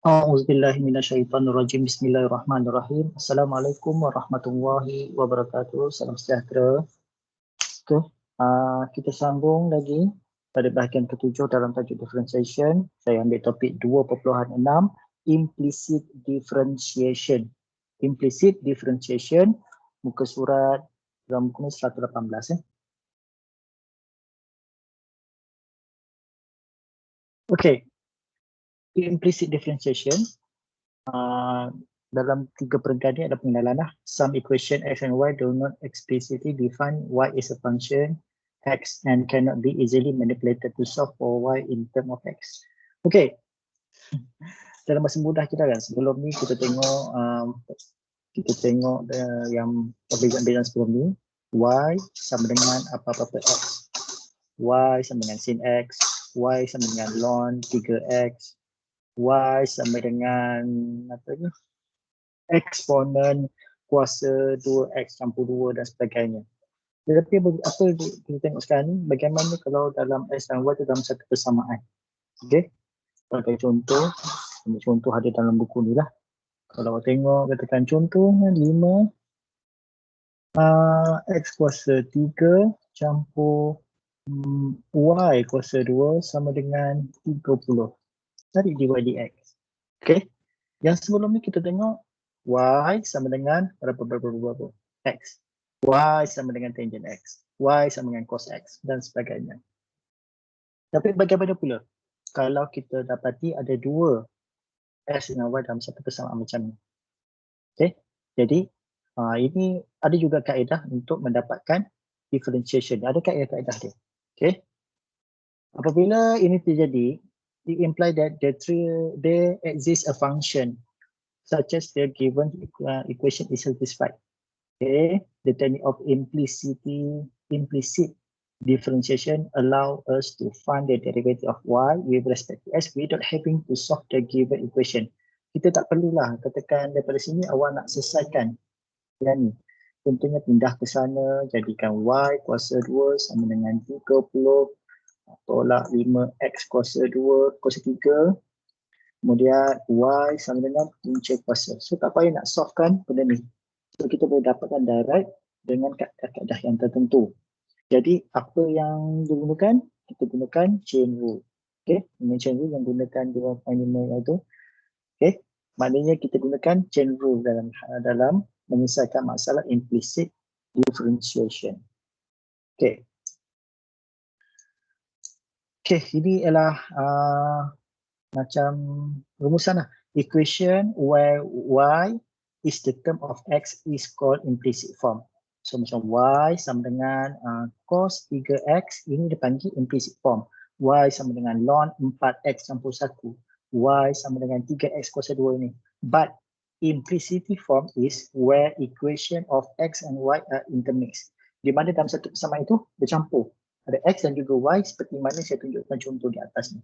A'udzubillahi minasyaitonirrajim. Bismillahirrahmanirrahim. Assalamualaikum warahmatullahi wabarakatuh. Salam sejahtera. Okay. Kita sambung lagi pada bahagian ke-7 dalam tajuk differentiation. Saya ambil topik 2.6, implicit differentiation. Implicit differentiation, muka surat dalam buku ni 118. Okay. Implicit differentiation, dalam 3 perenggan ni ada pengenalan lah. Some equation x and y do not explicitly define y is a function x and cannot be easily manipulated to solve for y in term of x. Okay. Dalam bahasa mudah kita kan, sebelum ni kita tengok yang perbezaan-perbezaan sebelum ni. Y sama dengan apa-apa x. Y sama dengan sin x. Y sama dengan ln 3x. Y sama dengan apa ni? Eksponen kuasa 2x campur 2 dan sebagainya. Tetapi apa kita tengok sekarang ni, bagaimana kalau dalam x dan y itu dalam satu persamaan. Okey. Sebagai contoh ada dalam buku ni lah. Kalau tengok katakan contohnya 5 x kuasa 3 campur y kuasa 2 sama dengan 30. Cari dy dx. Okey. Yang sebelum ni kita tengok y sama dengan berapa x. Y sama dengan tangent x. Y sama dengan cos x dan sebagainya. Tapi bagaimana pula kalau kita dapati ada dua x dengan y dalam satu persamaan macam ni. Okey. Jadi ini ada juga kaedah untuk mendapatkan differentiation. Ada kaedah-kaedah dia. Okey. Apabila ini terjadi, it implies that there exists a function such as the given equation is satisfied. Okay, the technique of implicit differentiation allow us to find the derivative of y with respect to x without having to solve the given equation. Kita tak perlulah katakan daripada sini awak nak selesaikan yang ni. Contohnya pindah ke sana, jadikan y kuasa 2 sama dengan 30 tolak 5x kuasa 2 kuasa 3. Kemudian y sama dengan punca kuasa. So tak payah nak solvekan benda ni. So kita boleh dapatkan direct dengan kaedah yang tertentu. Jadi apa yang digunakan? Kita gunakan chain rule. Okay, ini chain rule yang gunakan 2.5 itu. Okay, maknanya kita gunakan chain rule dalam menyelesaikan masalah implicit differentiation. Okay. Okay, ini ialah macam rumusan lah. Equation where y is the term of x is called implicit form. So macam y sama dengan cos 3x, ini dipanggil implicit form. Y sama dengan ln 4x campur 1. Y sama dengan 3x kuasa 2 ini. But implicit form is where equation of x and y are intermixed. Di mana dalam satu persamaan itu bercampur. Ada x dan juga y seperti mana saya tunjukkan contoh di atas ni.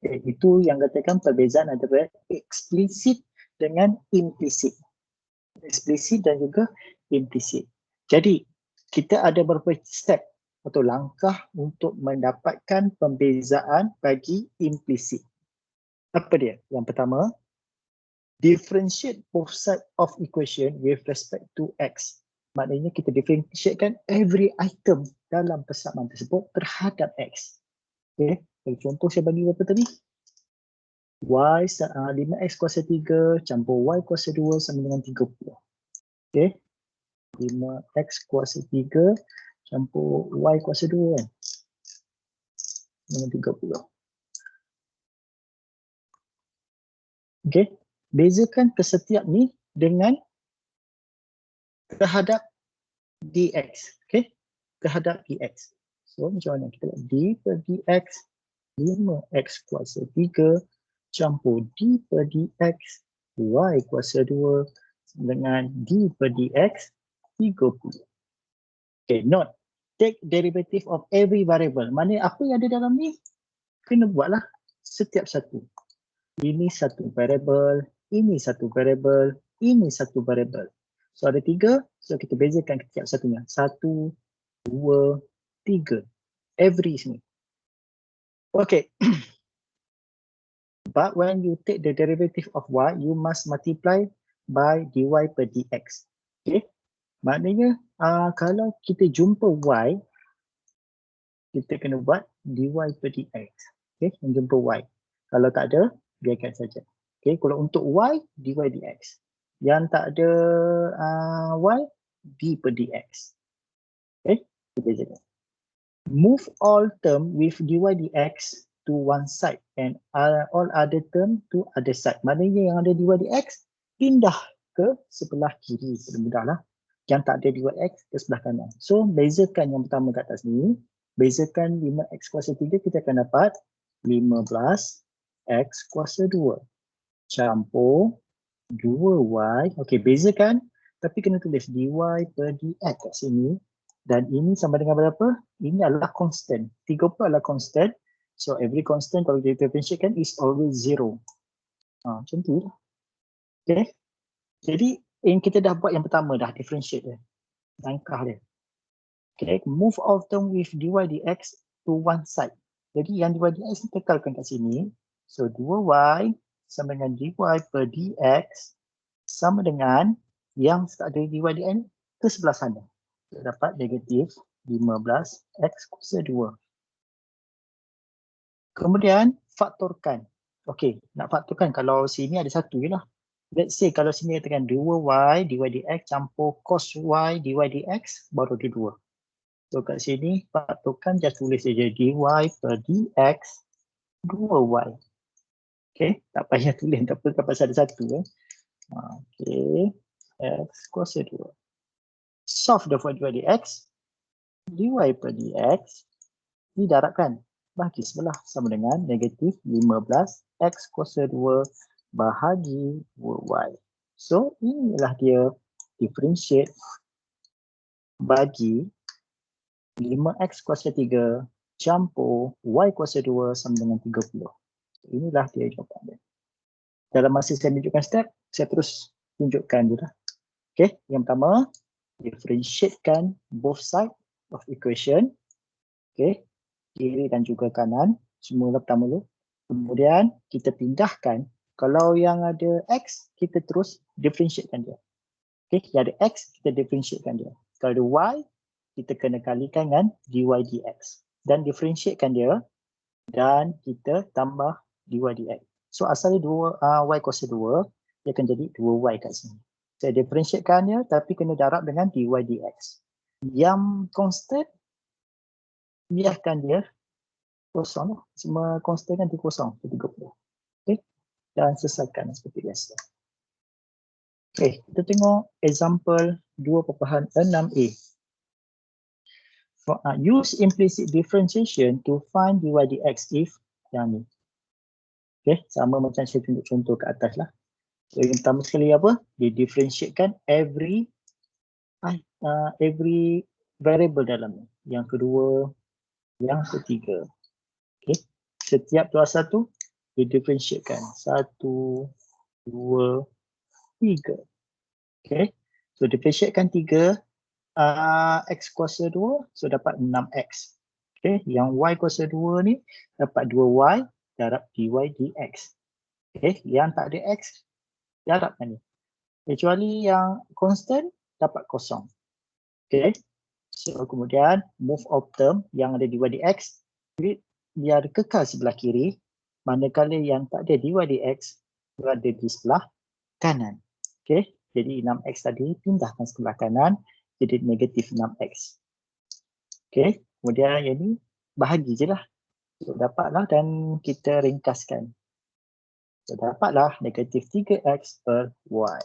Okay, itu yang katakan perbezaan antara eksplisit dengan implisit. Eksplisit dan juga implisit. Jadi, kita ada beberapa step atau langkah untuk mendapatkan pembezaan bagi implisit. Apa dia? Yang pertama, differentiate both sides of equation with respect to x. Maknanya kita differentiatekan every item dalam persamaan tersebut terhadap x. Okay. Contoh saya bagi berapa tadi? Y 5x kuasa 3 campur y kuasa 2 sama dengan 30. Okay. 5x kuasa 3 campur y kuasa 2 kan? Dengan 30. Okay. Bezakan kesetiap ni dengan terhadap dx. Okay. Terhadap dx. So macam mana? Kita lihat d per dx 5x kuasa 3 campur d per dx y kuasa 2 dengan d per dx 30. Okay, note. Take derivative of every variable. Mana apa yang ada dalam ni? Kena buatlah setiap satu. Ini satu variable, ini satu variable, ini satu variable. So ada 3, so kita bezakan setiap satunya. 1, 2, 3. Every sini. Okay. But when you take the derivative of y, you must multiply by dy per dx. Okay. Maknanya kalau kita jumpa y, kita kena buat dy per dx. Okay, menjumpa y. Kalau tak ada, biarkan saja. Okay, kalau untuk y, dy dx. Yang tak ada y, d per dx. Okay, kita jaga. Move all term with dy dx to one side and all other term to other side. Maknanya yang ada dy dx, pindah ke sebelah kiri. Mudahlah. Yang tak ada dy dx ke sebelah kanan. So, bezakan yang pertama kat atas ni. Bezakan 5x kuasa 3, kita akan dapat 15x kuasa 2 campur 2y. Okey, bezakan. Tapi kena tulis dy per dx kat sini. Dan ini sama dengan berapa? Ini adalah constant. 30 adalah constant. So, every constant kalau kita differentiate is always 0. Macam tu lah. Okay. Jadi, yang kita dah buat yang pertama dah, differentiate dia. Langkah dia. Okay, move all term with dy dx to one side. Jadi yang dy dx ni tekalkan kat sini. So 2y sama dengan dy per dx sama dengan yang tak ada dy dx ke sebelah sana. So, dapat negatif 15x kuasa 2. Kemudian faktorkan. Okey, nak faktorkan kalau sini ada satu je lah. Let's say kalau sini katakan 2y dy dx campur cos y dy dx baru ada 2. So kat sini faktorkan, just tulis saja dy per dx 2y. Okay, tak payah tulis, tak apa pasal ada satu. Okay, x kuasa 2. Solve the for dy dx. Dy per dx didarabkan, bagi sebelah sama dengan negatif 15x kuasa 2 bahagi 2y. So inilah dia differentiate bagi 5x kuasa 3 campur y kuasa 2 sama dengan 30. Inilah dia jawapan dia. Dalam masa saya tunjukkan step, saya terus tunjukkan je lah. Okay, yang pertama, differentiatekan both side of equation. Okay, kiri dan juga kanan. Semula pertama dulu. Kemudian kita pindahkan. Kalau yang ada x, kita terus differentiatekan dia. Okay, yang ada x, kita differentiatekan dia. Kalau ada y, kita kena kalikan dengan dy dx. Dan differentiatekan dia. Dan kita tambah dy dx. So asalnya y kuasa 2, dia akan jadi 2y kat sini. Saya differentiatekan dia, tapi kena darab dengan dy dx. Yang constant, biarkan dia kosong lah. Semua constant nanti kosong, 30. Okay. Dan selesaikan seperti biasa. Okay, kita tengok example 2.6a. Use implicit differentiation to find dy dx if yang ni. Okay, sama macam saya tunjuk contoh ke atas lah. So, yang pertama sekali apa? Dia differentiatekan every variable dalamnya. Yang kedua, yang ketiga. Okay, setiap keluar satu, dia differentiatekan. 1, 2, 3. Okay, so differentiatekan 3. X kuasa 2, so dapat 6x. Okay, yang y kuasa 2 ni dapat 2y darab dy dx. Okay, yang tak ada x, darabkan ni. Kecuali yang constant, dapat kosong. Okay, so kemudian move all term yang ada dy dx, biar kekal sebelah kiri, manakala yang tak ada dy dx berada di sebelah kanan. Okay, jadi 6x tadi pindahkan sebelah kanan, jadi negatif 6x. Okay, kemudian yang ni bahagi je lah. So, dapatlah dan kita ringkaskan. So, dapatlah negatif 3x per y.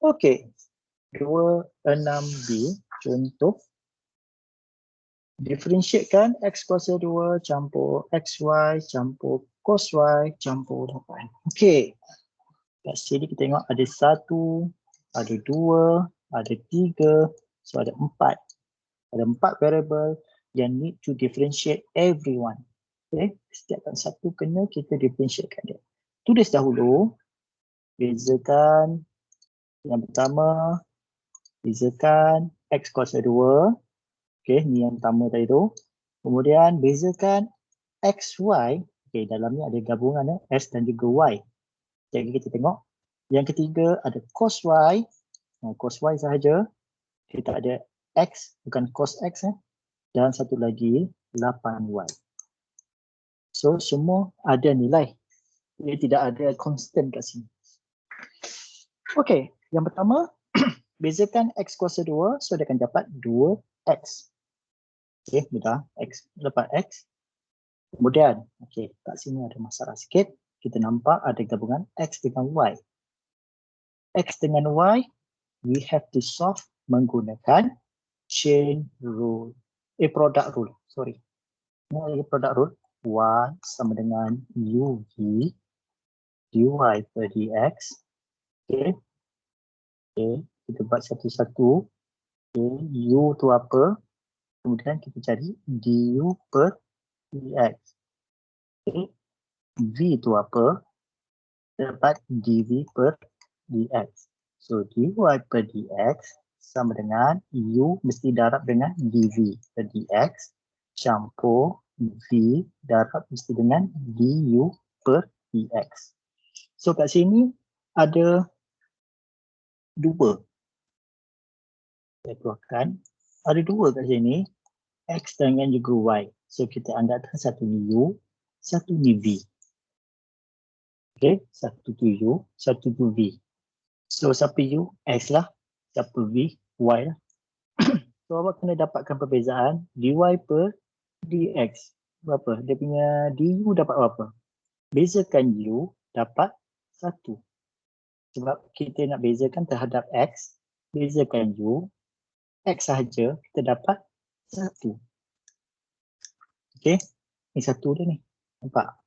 Okay, 26b, contoh. Differentiatekan x kuasa 2 campur xy campur cos y campur 8. Okay, kat sini kita tengok ada 1, ada 2, ada 3, so ada 4. Ada 4 variable yang need to differentiate everyone. Okay, setiap satu kena kita differentiatekan dia. Tulis dahulu, bezakan yang pertama, bezakan x kuasa 2. Okay, ni yang pertama tadi tu. Kemudian bezakan XY, okay, dalamnya ada gabungan S dan juga Y. Jadi kita tengok. Yang ketiga ada cos Y. Cos Y sahaja. Kita ada X, bukan cos X. Dan satu lagi 8Y. So semua ada nilai. Ia tidak ada constant kat sini. Okey, yang pertama, bezakan X kuasa 2, so dia akan dapat 2X. Okey, mudah. X dapat X. Kemudian, okey, kat sini ada masalah sikit. Kita nampak ada gabungan X dengan Y. X dengan Y, we have to solve menggunakan chain rule. Product rule, sorry. Ini product rule. Y sama dengan UV dy per dx. Okey. Okey, kita buat satu-satu. Okey, U tu apa? Kemudian kita cari du per dx. Okey. V tu apa? Dapat dv per dx. So dy per dx sama dengan U mesti darab dengan dv per dx campur V darab mesti dengan du per dx. So kat sini ada dua. Saya keluarkan. Ada dua kat sini. X dengan juga Y. So kita anggapkan satu ni U, satu ni V. Okay, satu tu U, satu tu V. So siapa U? X lah. Siapa V? Y lah. So awak kena dapatkan perbezaan dy per dx. Berapa? Dia punya du dapat berapa? Bezakan U dapat 1. Sebab kita nak bezakan terhadap X, bezakan U, X sahaja kita dapat 1. Okey, ni satu dia ni. Nampak?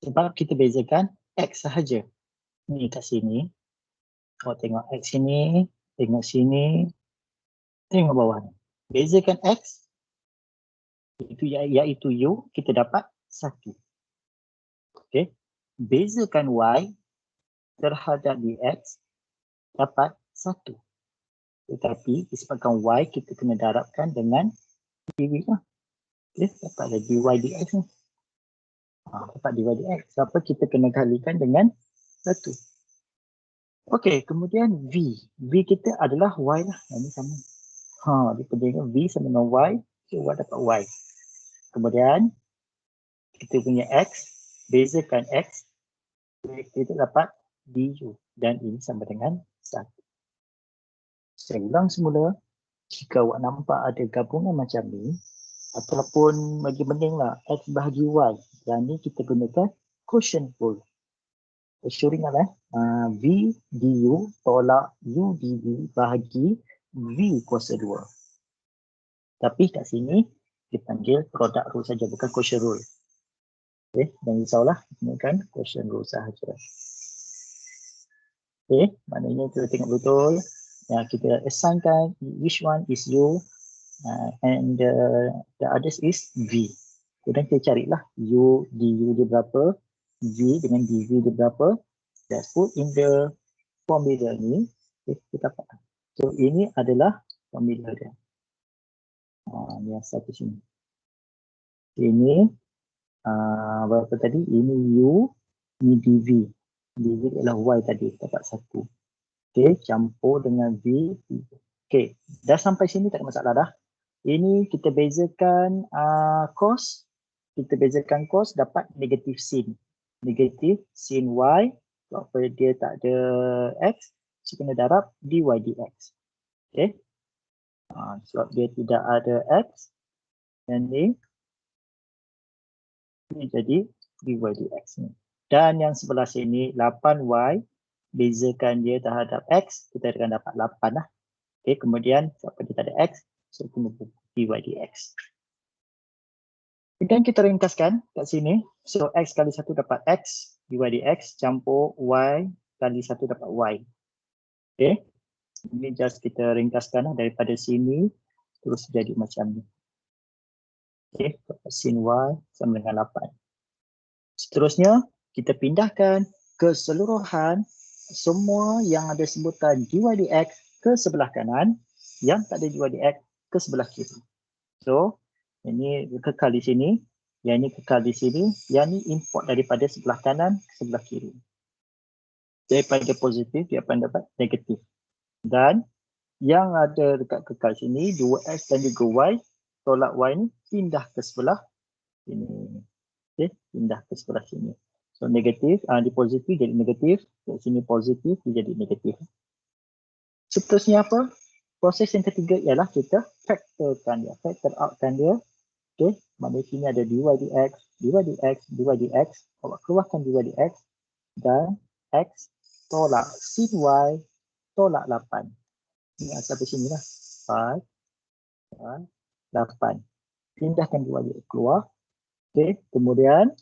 Sebab kita bezakan X sahaja. Ni kat sini. Awak tengok X sini, tengok sini, tengok bawah ni. Bezakan X, iaitu U, kita dapat 1. Okey. Bezakan Y terhadap dx dapat 1. Tetapi disebabkan Y kita kena darabkan dengan dv lah. Okay, dapatlah dy dx ni. Dapat dy dx. Sebab kita kena kalikan dengan 1. Okey, kemudian V. V kita adalah Y lah. Ini sama. Dia dengan V sama dengan Y. So Y dapat Y. Kemudian kita punya X. Bezakan X. Kita dapat du. Dan ini sama dengan 1. Saya ulang semula. Jika awak nampak ada gabungan macam ni, ataupun bagi pentinglah X bahagi Y. Dan ni kita gunakan quotient rule. Syur ingat V du tolak U dv bahagi V kuasa 2. Tapi kat sini dipanggil product rule saja, bukan quotient rule. Okay, jangan risaulah, gunakan quotient rule sahaja. Okay, maknanya kita tengok betul. Kita assignkan which one is U and the others is V. Kemudian kita carilah U du dia berapa, V dengan dv dia berapa. Let's put in the formula ni. Okay, kita dapat. So ini adalah formula dia. Yang satu sini. Ini berapa tadi? Ini U, ini dv. Dv adalah Y tadi, dapat 1. Okay, campur dengan V. Okay, dah sampai sini tak ada masalah dah. Ini kita bezakan cos. Kita bezakan cos dapat negatif sin. Negatif sin Y. Sebab dia tak ada X, so kena darab dy dx. Okay. Sebab dia tidak ada X, dan ni jadi dy dx ni. Dan yang sebelah sini 8y, bezakan dia terhadap X, kita akan dapat 8 lah. Okay, kemudian sebab dia tak ada X, so kena dy dx. Dan kita ringkaskan kat sini. So X kali 1 dapat X, dy dx campur Y kali 1 dapat Y. Okay. Ini just kita ringkaskan daripada sini terus jadi macam ni. Okay. Sin Y sama dengan 8. Seterusnya kita pindahkan keseluruhan semua yang ada sebutan dy dx ke sebelah kanan, yang tak ada dy dx ke sebelah kiri. So ini kekal di sini. Yang ni kekal di sini. Yang ni import daripada sebelah kanan ke sebelah kiri. Daripada positif, dia akan dapat negatif. Dan yang ada dekat kekal sini, 2x dan juga y, tolak y ni pindah ke sebelah sini. Okay, pindah ke sebelah sini. So negatif, di positif jadi negatif. Di sini positif, dia jadi negatif. Seterusnya apa? Proses yang ketiga ialah kita factorkan dia. Factor outkan dia. Okay, mana sini ada dy dx, dy dx, dy dx. Awak keluarkan dy dx dan x tolak sin y tolak 8. Ini sampai sini lah. 5, 8. Pindahkan dy dx keluar. Okay, kemudian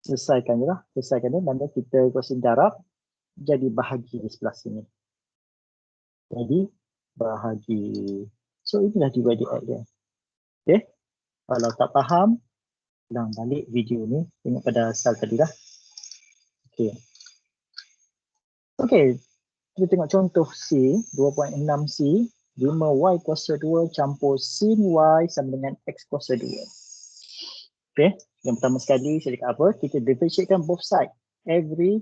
selesaikan je lah. Selesaikan dia. Mana kita kosin darab jadi bahagi di sebelah sini. Jadi bahagi. So inilah dy dx dia. Okay. Kalau tak faham, ulang balik video ni. Tengok pada asal tadi lah. Okay. Okay. Kita tengok contoh C. 2.6C. 5y kuasa 2 campur sin y sama dengan x kuasa 2. Okay. Yang pertama sekali saya cakap apa? Kita differentiatekan both side. Every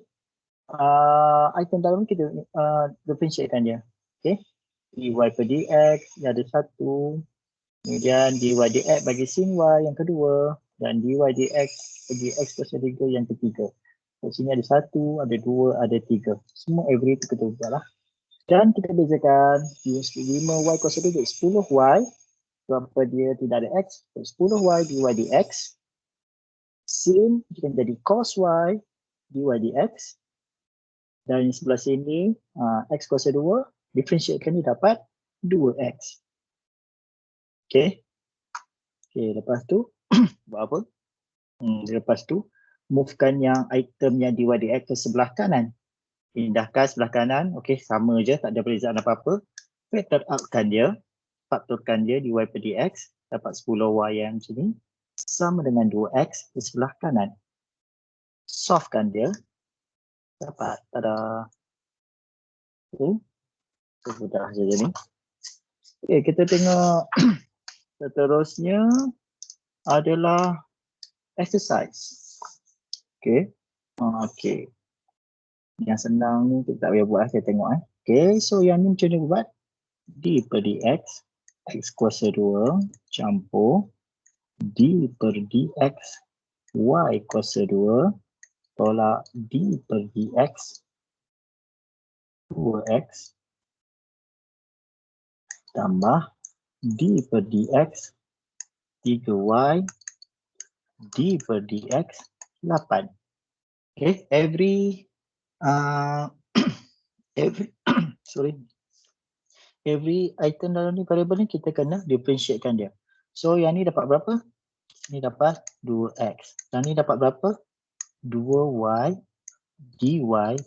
item dalam ni kita differentiatekan dia. Okay. dy per dx dia ada 1. Kemudian dy dx bagi sin y yang kedua. Dan dy dx bagi x kuasa 3 yang ketiga. Di sini ada 1, ada 2, ada 3. Semua every itu kita buat lah. Dan kita bezakan 5y kuasa 2 10y. Berapa dia tidak ada x. 10y dy dx. Sin kita jadi cos y dy dx. Dan sebelah sini x kuasa 2. Differentiatekan ni dapat 2x. Okay. Okay, lepas tu buat apa? Lepas tu movekan yang item yang dy dx ke sebelah kanan. Pindahkan sebelah kanan. Okay, sama je, tak ada perbezaan apa-apa. Factor outkan dia. Faktorkan dia dy per dx. Dapat 10y yang macam ni. Sama dengan 2x di sebelah kanan. Solvekan dia. Dapat. Tada. Okay. Mudah saja ni. Okay, kita tengok seterusnya adalah exercise. Okay. Okay. Yang senang ni kita tak payah buat. Kita tengok. Okay, so yang ni macam ni buat. D per dx. X kuasa 2 campur D per dx. Y kuasa 2 tolak D per dx. 2x. Tambah D per dx. 3y. D per dx 8. Okay, every item dalam ni variable ni kita kena differentiatekan dia. So yang ni dapat berapa? Ni dapat 2x. Dan ni dapat berapa? 2y dy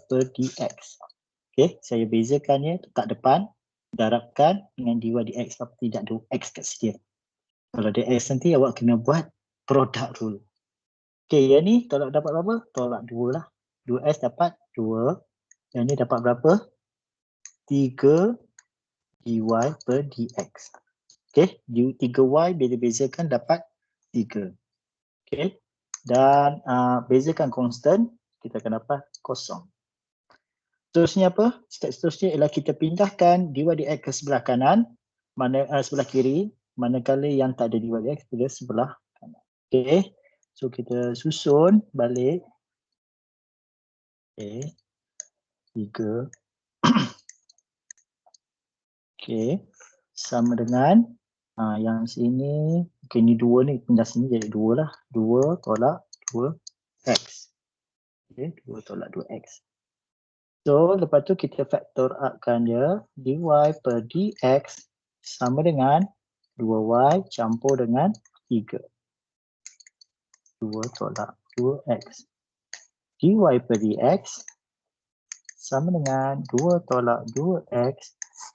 per dx. Okay, saya bezakannya kat depan. Darabkan dengan dy dx tapi tidak ada x kat sini. Kalau ada x nanti awak kena buat product rule. Okay, yang ni tolak dapat berapa? Tolak 2 lah. 2x dapat 2. Yang ni dapat berapa? 3 dy per dx. Okay, 3y bila bezakan dapat 3. Okay, dan bezakan constant, kita akan dapat kosong. Seterusnya apa? Step seterusnya ialah kita pindahkan dy dx ke sebelah kanan, sebelah kiri, manakala yang tak ada dy dx pada sebelah kanan. Okay. So kita susun balik. Okay. 3. Okay. Sama dengan yang sini. Okay, ni 2 ni pindah sini jadi 2 lah. 2 tolak 2x. Okay, 2 tolak 2x. So lepas tu kita factor outkan dia. Dy per dx sama dengan 2y campur dengan 3. 2 tolak 2x. Dy per dx sama dengan 2 tolak 2x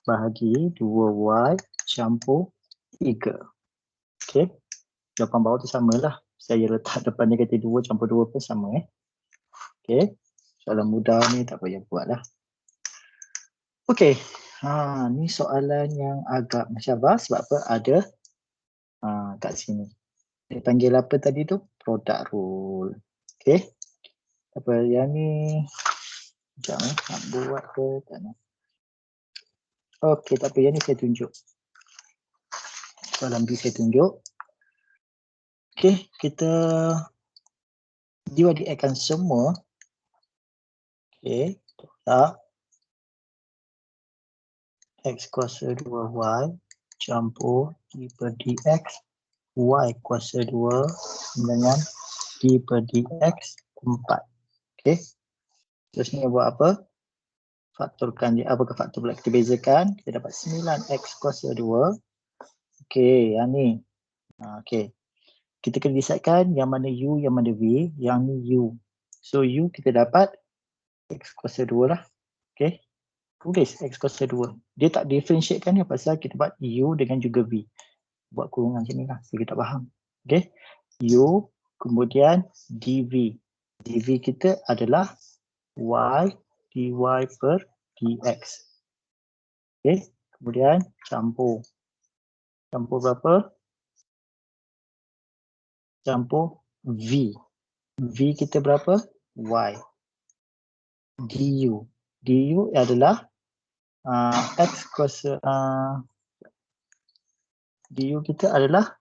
bahagi 2y campur 3. Okay. Jawapan bawah tu samalah. Saya letak depannya kata 2 campur 2 pun sama. Okay. Soalan mudah ni tak payah buat lah. Okay. Ni soalan yang agak mencabar sebab apa? Ada kat sini. Dia panggil apa tadi tu? product rule. Okay. Apa yang ni? Sekejap nak buat ke tak nak? Okay, tak apa. Yang ni saya tunjuk. Soalan B saya tunjuk. Okay, kita DYDX-kan semua. Okay, tolak X kuasa 2Y campur D per DX Y kuasa 2 dengan D per DX 4. Okay. Terus ni buat apa? Faktorkan dia. Apakah faktor pula kita bezakan? Kita dapat 9X kuasa 2. Okay, yang ni. Okay. Kita kena desaidkan yang mana U, yang mana V. Yang ni U. So U kita dapat X kuasa 2 lah. Okay. Tulis X kuasa 2. Dia tak differentiatekan ni pasal kita buat U dengan juga V. Buat kurungan sini lah. So kita tak faham. Okay. U kemudian dV. dV kita adalah Y dy per dx. Okay. Kemudian campur. Campur berapa? Campur V. V kita berapa? Y. Du. Du adalah X kuasa du kita adalah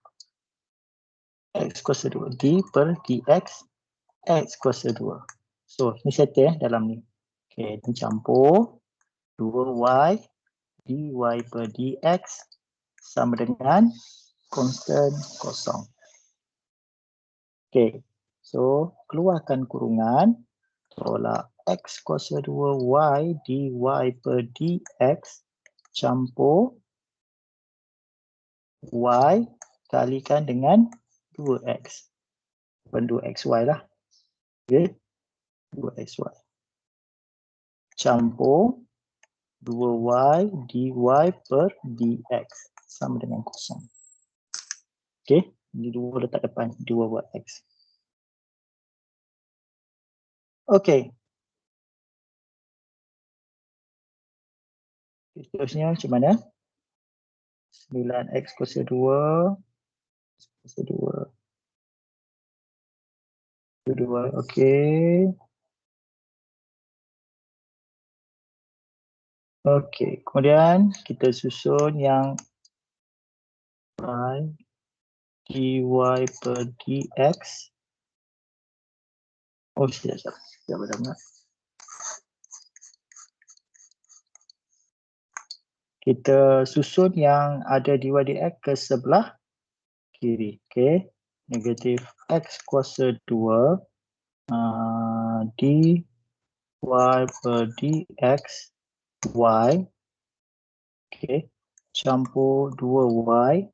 X kuasa 2. D per dx X kuasa 2. So, ni settle dalam ni. Okay, ni campur 2Y dy per dx sama dengan konstan kosong. Okay, so keluarkan kurungan, tolak X kuasa 2Y dy per dx campur Y kalikan dengan 2X. Bukan 2XY lah. Okay, 2XY. Campur 2Y dy per dx sama dengan kosong. Okay, ini 2 letak depan, 2 buat X. Okay. Seterusnya macam mana? 9X kuasa 2. Kuasa 2. 2, okay. Okay, kemudian kita susun yang Y dy per dx. Oh, sekejap. Kita susun yang ada dy dx ke sebelah kiri. Okay, negatif X kuasa 2 dy per dx Y. Okay, campur 2Y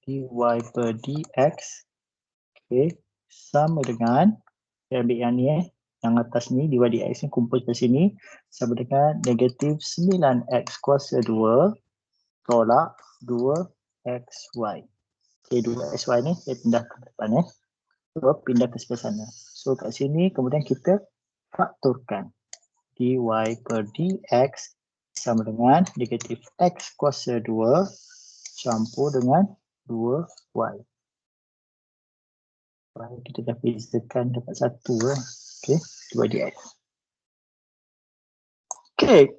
dy per dx. Okay, sama dengan, saya ambil yang ni yang atas ni, dy dx ni kumpul ke sini, sama dengan negatif 9x kuasa 2 tolak 2xy. Okay, 2xy ni saya pindah ke depan so pindah ke sebelah sana. So kat sini kemudian kita faktorkan dy per dx sama dengan negatif x kuasa 2 campur dengan 2y. Kita dah bezakan dapat 1 lah. Okay, 2 dx. Okay.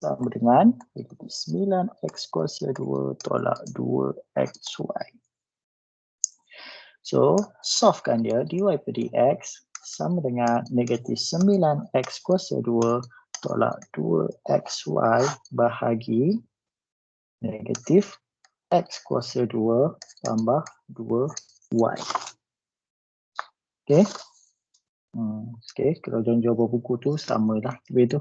Sama dengan 9x kuasa 2 tolak 2xy. So, solvekan dia, dy per dx sama dengan negatif 9x kuasa 2 tolak 2xy bahagi negatif x kuasa 2 tambah 2y. Okay. Okay, kalau jauh-jauh buku tu samalah. Lebih tu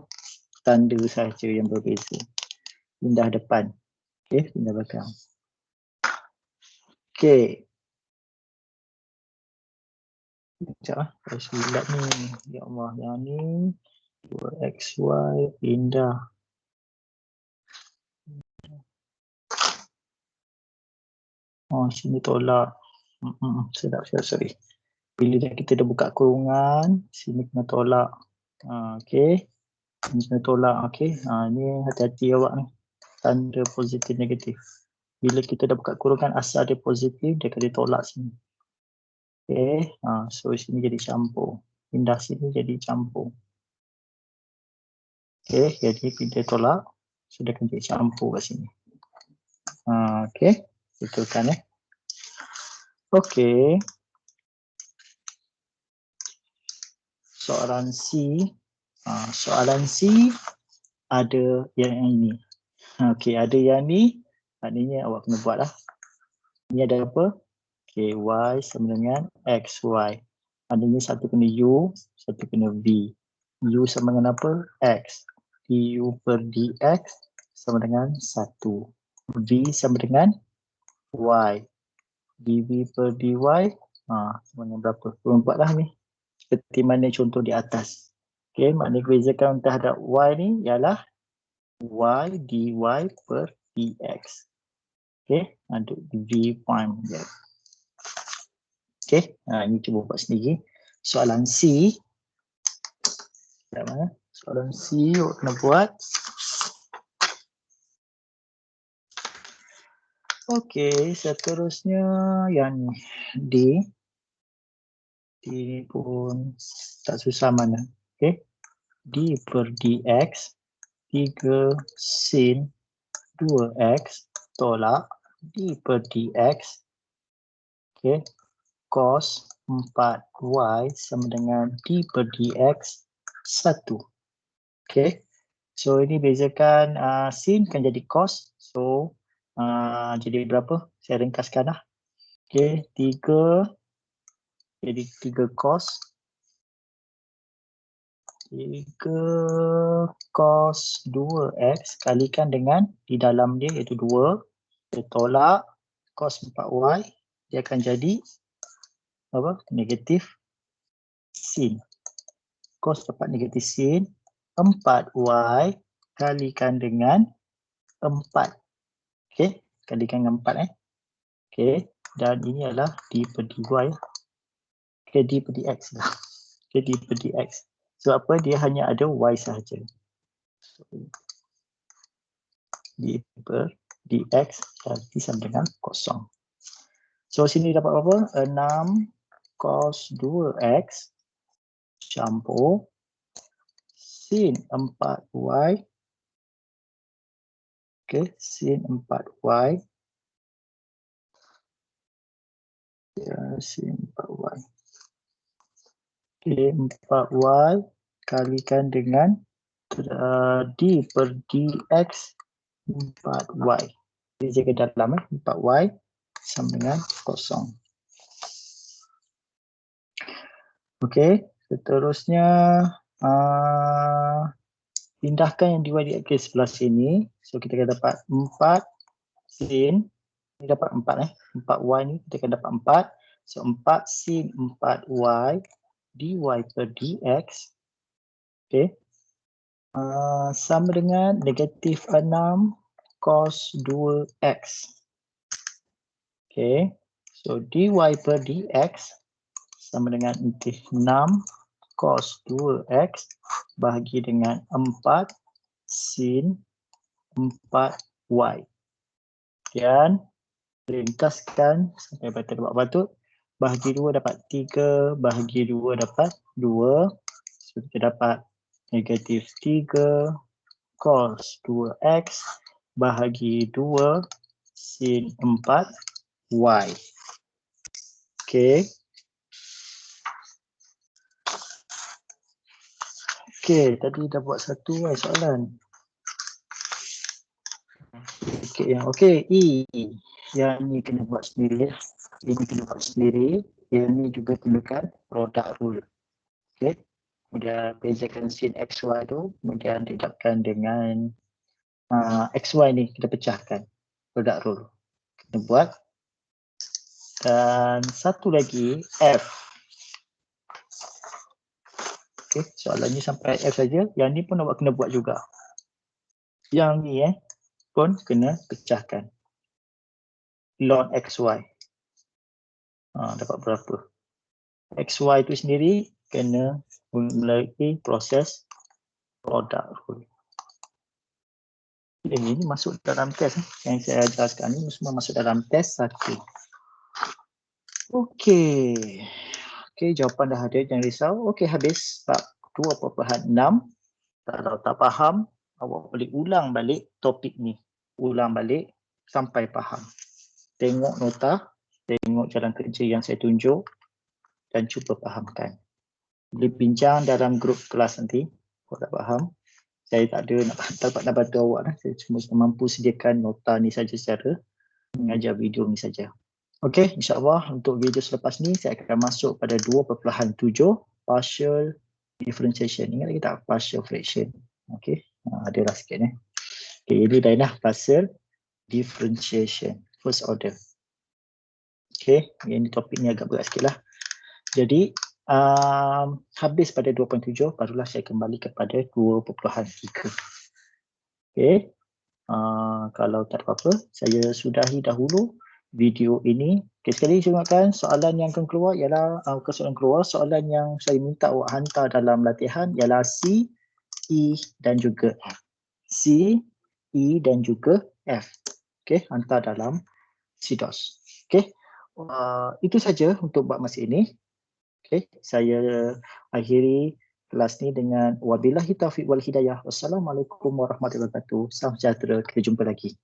tanda sahaja yang berbeza. Pindah depan. Okay, pindah belakang. Okay. Sekejap lah. Saya silap ni. Ya Allah, yang ni 2xy pindah. Oh, sini tolak. Sedap, sorry. Bila kita dah buka kurungan, sini kena tolak. Okay. Ini kena tolak. Okay. Ni hati-hati awak ni. Tanda positif negatif. Bila kita dah buka kurungan asal dia positif, dia kena tolak sini. Okay, so sini jadi campur. Pindah sini jadi campur. Okay, jadi pindah tolak. Sudah akan jadi campur kat sini. Okay, betulkan Okay. Soalan C. Soalan C ada yang ini. Okay, ada yang ni. Maknanya awak kena buat lah. Ni ada apa? Okay, Y sama dengan XY. Maknanya satu kena U, satu kena V. U sama dengan apa? X. Du per dx sama dengan 1. V sama dengan Y. dv per dy sama dengan berapa? Korang buatlah ni. Seperti mana contoh di atas. Okay, maknanya kebezakan terhadap Y ni ialah Y dy per dx. Okay, untuk V prime. Okay, ini cuba buat sendiri. Soalan C. Soalan C, awak kena buat. Okay, seterusnya yang ni. D. D ni pun tak susah mana. Okay, D per dx 3 sin 2x tolak D per dx. Okay, cos 4y sama dengan D per dx 1. Okay, so ini bezakan sin kan jadi cos. So jadi berapa? Saya ringkaskan lah. Okay, 3 jadi 3 cos. 3 cos 2x kalikan dengan di dalam dia iaitu 2. Kita tolak cos 4y. Dia akan jadi apa? Negatif sin. Cos dapat negatif sin 4y kalikan dengan 4. Okey, kalikan dengan 4 Okey, dan ini adalah d per dy. Okey, d per dx lah. Okey, d per dx. So apa? Dia hanya ada y sahaja. So, d per dx berarti sama dengan kosong. So sini dapat apa? 6 cos 2x campur sin 4y. Okey, sin 4y. Ya, sin 4y. Okey, 4y kalikan dengan d per dx 4y. Jadi jaga dalam 4y sama dengan kosong. Okey, seterusnya pindahkan yang dy dx ke sebelah sini. So kita akan dapat 4 sin, ini dapat 4 4y ni kita akan dapat 4. So 4 sin 4y dy per dx. Okey. Sama dengan negatif 6 cos 2x. Okey. So dy per dx sama dengan negatif 6 cos 2x bahagi dengan 4 sin 4y. Dan ringkaskan sampai patut. Bahagi 2 dapat 3, bahagi 2 dapat 2. So kita dapat negatif 3 cos 2x bahagi 2 sin 4y. Okey. Okey, tadi dah buat satu soalan. Okey, E. Yang ni kena buat sendiri. Ini kena buat sendiri. Yang ni juga gunakan product rule. Okey. Kemudian bezakan sin XY tu. Kemudian didapatkan dengan XY ni kita pecahkan. Product rule. Kita buat. Dan satu lagi F. Okey, soalan ni sampai F saja. Yang ni pun awak kena buat juga. Yang ni pun kena pecahkan. Ln XY. Dapat berapa? XY tu sendiri kena melalui proses product rule. Ini masuk dalam test yang saya ajar sekarang ni semua masuk dalam test 1. Okey. Okey, jawapan dah ada, jangan risau. Okey, habis bab 2.6. Kalau tak faham, awak boleh ulang balik topik ni. Ulang balik sampai faham. Tengok nota, tengok jalan kerja yang saya tunjuk dan cuba fahamkan. Boleh bincang dalam grup kelas nanti. Kalau tak faham, saya tak ada nak bantu awak lah. Saya cuma mampu sediakan nota ni saja secara mengajar video ni saja. Okey, insyaAllah untuk video selepas ni saya akan masuk pada 2.7 partial differentiation. Ingat lagi tak partial fraction? Okey, adalah sikit ni. Okey, ini dah lah partial differentiation first order. Okey, ini topik ni agak berat sikit lah. Jadi habis pada 2.7 barulah saya kembali kepada 2.3. Okey. Kalau tak ada apa-apa, saya sudahi dahulu video ini. Okay, sekali saya ingatkan soalan yang akan keluar ialah soalan yang saya minta awak hantar dalam latihan ialah C, E dan juga F. C, E dan juga F. Okey, hantar dalam CDOS. Okey. Itu saja untuk bab masa ini. Okey, saya akhiri kelas ni dengan wabillahi taufiq wal hidayah. Wassalamualaikum warahmatullahi wabarakatuh. Salam sejahtera. Kita jumpa lagi.